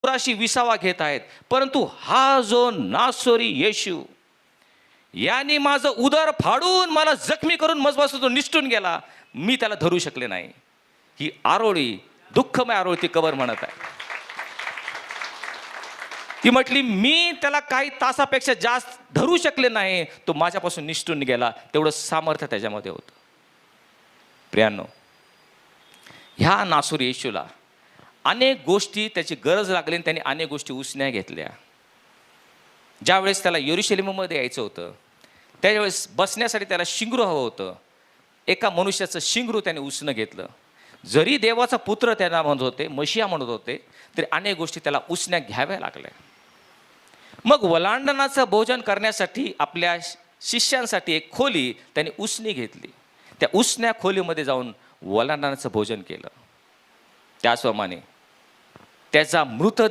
पुराशी विसावा घेत आहेत, परंतु हा जो नासोरी येशू याने माझं उदर फाडून मला जखमी करून मजपासून निष्ठून गेला, मी त्याला धरू शकले नाही. ही आरोळी, दुःखमय आरोळी ती कबर म्हणत आहे. ती म्हटली, मी त्याला काही तासापेक्षा जास्त धरू शकले नाही, तो माझ्यापासून निष्ठून गेला. तेवढं सामर्थ्य त्याच्यामध्ये होतं. प्रियांनो, ह्या नासोरी येशूला अनेक गोष्टी त्याची गरज लागली आणि त्याने अनेक गोष्टी उसण्या घेतल्या. ज्यावेळेस त्याला यरुशलेममध्ये यायचं होतं, त्यावेळेस बसण्यासाठी त्याला शिंगरू हवं होतं. एका मनुष्याचं शिंगरू त्याने उसणं घेतलं. जरी देवाचा पुत्र त्यांना म्हणत होते, मशिया म्हणत होते, तरी अनेक गोष्टी त्याला उसण्या घ्याव्या लागल्या. मग वलांडणाचं भोजन करण्यासाठी आपल्या शिष्यांसाठी एक खोली त्याने उसणी घेतली. त्या उसण्या खोलीमध्ये जाऊन वलांडणाचं भोजन केलं. त्याचप्रमाणे त्याचा मृत